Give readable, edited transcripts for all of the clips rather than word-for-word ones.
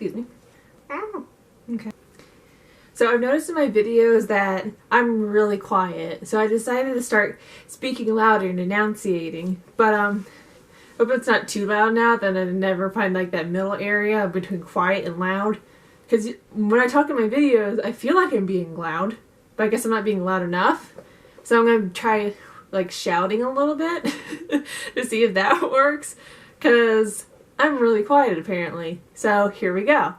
Excuse me. Ow. Okay. So I've noticed in my videos that I'm really quiet, so I decided to start speaking louder and enunciating. But hope it's not too loud now, then I never find like that middle area between quiet and loud. Because when I talk in my videos, I feel like I'm being loud, but I guess I'm not being loud enough. So I'm gonna try like shouting a little bit to see if that works. Because I'm really quiet apparently. So here we go.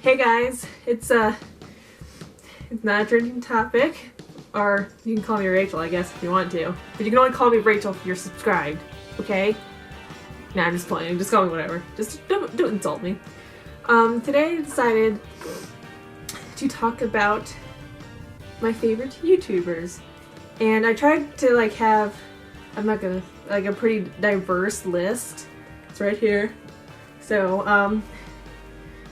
Hey guys, it's not a trending topic, or you can call me Rachel, I guess, if you want to. But you can only call me Rachel if you're subscribed, okay? Nah, I'm just playing. Just call me whatever. Just don't insult me. Today I decided to talk about my favorite YouTubers. And I tried to, like, have, a pretty diverse list. It's right here. So, I'm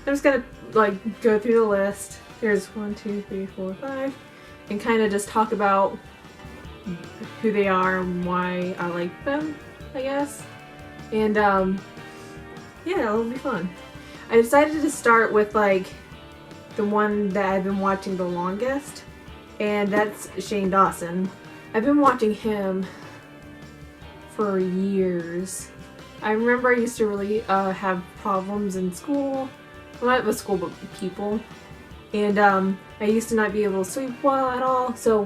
just gonna, like, go through the list. Here's 1, 2, 3, 4, 5. And kind of just talk about who they are and why I like them, I guess. And, yeah, it'll be fun. I decided to start with, like, the one that I've been watching the longest. And that's Shane Dawson. I've been watching him for years. I remember I used to really have problems in school. Well, not with school, but people. And I used to not be able to sleep well at all. So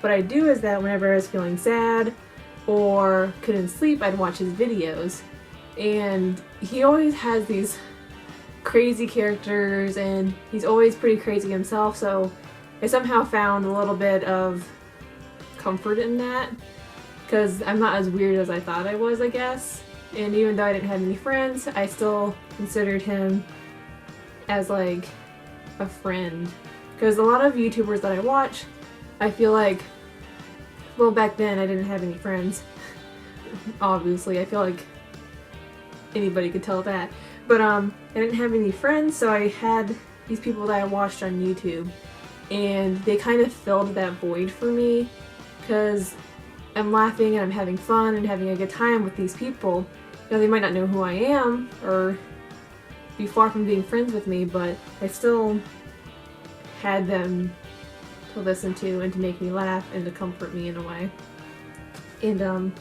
what I do is that whenever I was feeling sad or couldn't sleep, I'd watch his videos. And he always has these crazy characters, and he's always pretty crazy himself. So I somehow found a little bit of comfort in that, because I'm not as weird as I thought I was, I guess. And even though I didn't have any friends, I still considered him as like a friend. Because a lot of YouTubers that I watch, I feel like, well, back then I didn't have any friends. Obviously, I feel like anybody could tell that. But I didn't have any friends, so I had these people that I watched on YouTube. And they kind of filled that void for me, because I'm laughing and I'm having fun and having a good time with these people. You know, they might not know who I am or be far from being friends with me, but I still had them to listen to and to make me laugh and to comfort me in a way. And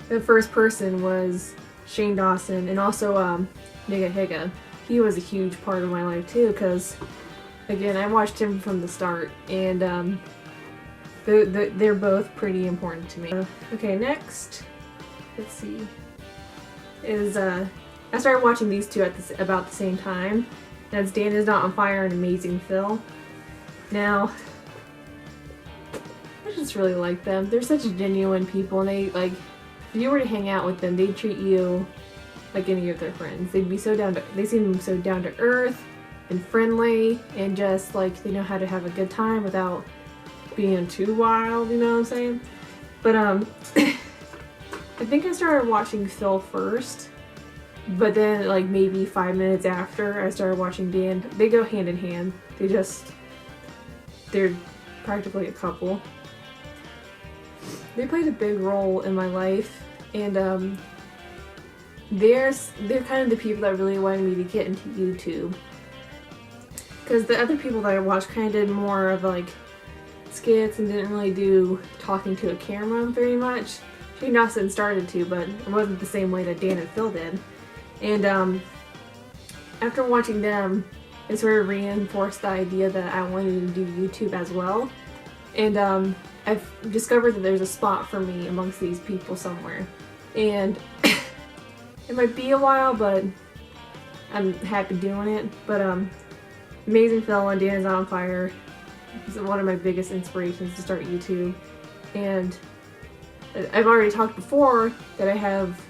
the first person was Shane Dawson, and also Nigga Higa. He was a huge part of my life too, because again, I watched him from the start, and they're both pretty important to me. Okay, next, let's see, is I started watching these two at about the same time. That's Dan Is Not on Fire and Amazing Phil. Now, I just really like them. They're such genuine people, and they, like, if you were to hang out with them, they'd treat you like any of their friends. They'd be so they seem so down to earth and friendly, and just like they know how to have a good time without being too wild, you know what I'm saying? But I think I started watching Phil first, but then like maybe 5 minutes after I started watching Dan. They go hand in hand. They're practically a couple. They played a big role in my life, and they're kind of the people that really wanted me to get into YouTube. Because the other people that I watched kind of did more of like skits and didn't really do talking to a camera very much. Shane Dawson started to, but it wasn't the same way that Dan and Phil did. And after watching them, it sort of reinforced the idea that I wanted to do YouTube as well. And I've discovered that there's a spot for me amongst these people somewhere. And it might be a while, but I'm happy doing it. But Amazing Phil and Dan Is Not on Fire is one of my biggest inspirations to start YouTube. And I've already talked before that I have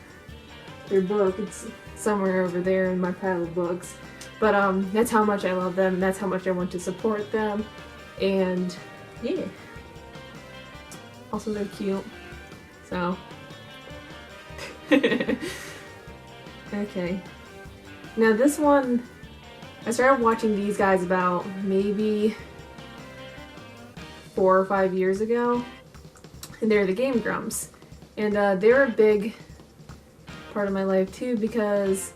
their book. It's somewhere over there in my pile of books. But that's how much I love them. That's how much I want to support them. And yeah. Also, they're cute. So. Okay. Now this one, I started watching these guys about maybe 4 or 5 years ago, and they're the Game Grumps. And they're a big part of my life too, because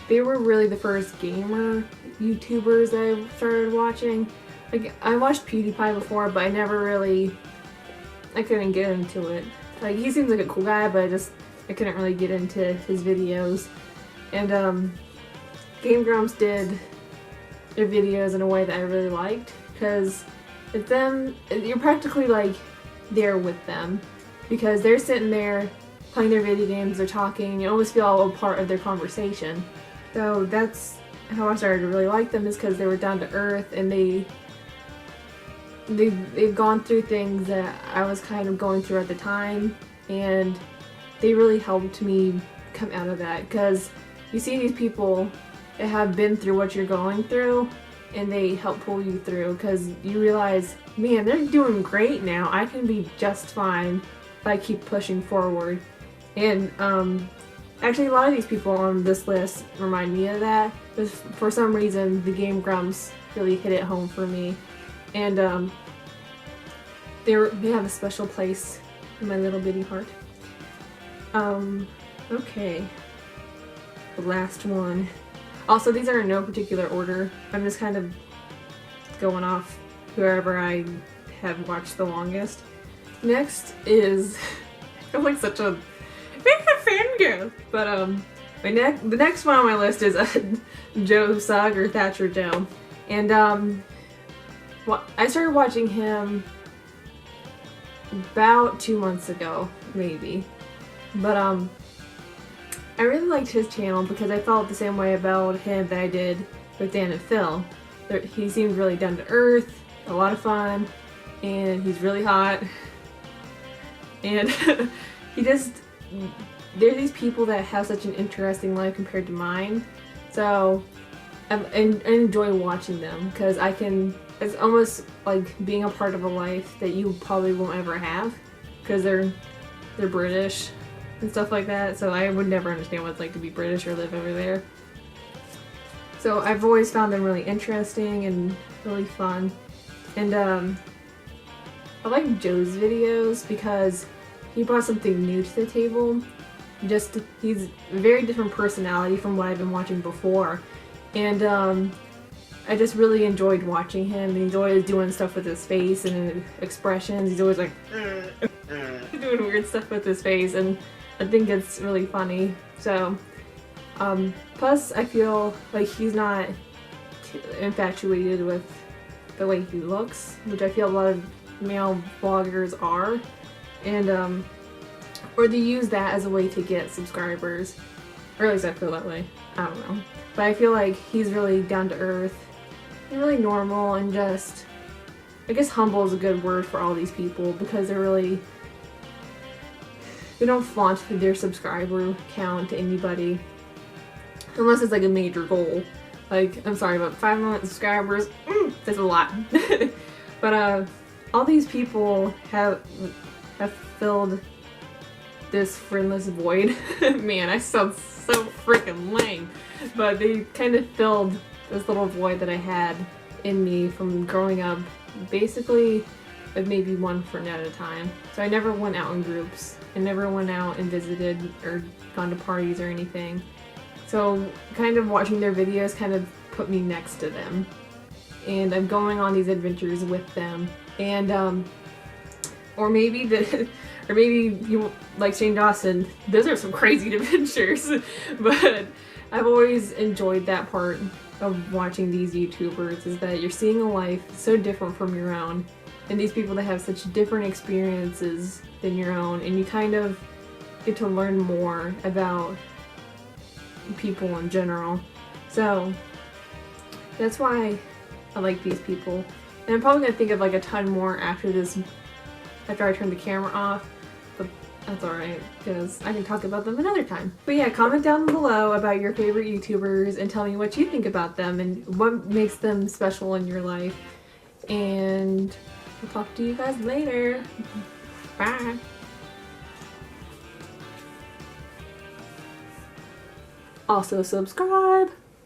they were really the first gamer YouTubers that I started watching. Like, I watched PewDiePie before, but I couldn't get into it. Like, he seems like a cool guy, but I couldn't really get into his videos. And Game Grumps did their videos in a way that I really liked, because with them, you're practically like there with them, because they're sitting there playing their video games, they're talking, you almost feel a part of their conversation. So that's how I started to really like them, is because they were down to earth, and they've gone through things that I was kind of going through at the time, and they really helped me come out of that, because you see these people that have been through what you're going through, and they help pull you through, because you realize, man, they're doing great now. I can be just fine if I keep pushing forward. And actually, a lot of these people on this list remind me of that. But for some reason, the Game Grumps really hit it home for me, and they have a special place in my little bitty heart. Okay, the last one. Also, these are in no particular order. I'm just kind of going off whoever I have watched the longest. Next is, I'm like such a fangirl. But the next one on my list is Joe Sugg, or Thatcher Joe. And well, I started watching him about 2 months ago, maybe. But I really liked his channel because I felt the same way about him that I did with Dan and Phil. He seemed really down to earth, a lot of fun, and he's really hot. And there are these people that have such an interesting life compared to mine. So I enjoy watching them, because it's almost like being a part of a life that you probably won't ever have, because they're British and stuff like that. So I would never understand what it's like to be British or live over there. So I've always found them really interesting and really fun. And I like Joe's videos because he brought something new to the table. He's a very different personality from what I've been watching before. And I just really enjoyed watching him. He's always doing stuff with his face and expressions. He's always like doing weird stuff with his face, and I think it's really funny. So plus I feel like he's not infatuated with the way he looks, which I feel a lot of male vloggers are, and or they use that as a way to get subscribers, or at least I feel that way. I don't know, but I feel like he's really down to earth and really normal, and just, I guess humble is a good word for all these people, because they don't flaunt their subscriber count to anybody unless it's like a major goal. Like, I'm sorry, but 5 million subscribers, that's a lot. But all these people have filled this friendless void. Man, I sound so freaking lame. But they kind of filled this little void that I had in me from growing up, basically with maybe one friend at a time. So I never went out in groups. I never went out and visited or gone to parties or anything. So kind of watching their videos kind of put me next to them. And I'm going on these adventures with them. And or maybe you, like Shane Dawson, those are some crazy adventures. But I've always enjoyed that part of watching these YouTubers, is that you're seeing a life so different from your own, and these people that have such different experiences than your own, and you kind of get to learn more about people in general. So that's why I like these people. And I'm probably gonna think of like a ton more after I turn the camera off, but that's alright, because I can talk about them another time. But yeah, comment down below about your favorite YouTubers and tell me what you think about them and what makes them special in your life. And I'll talk to you guys later. Bye. Also subscribe.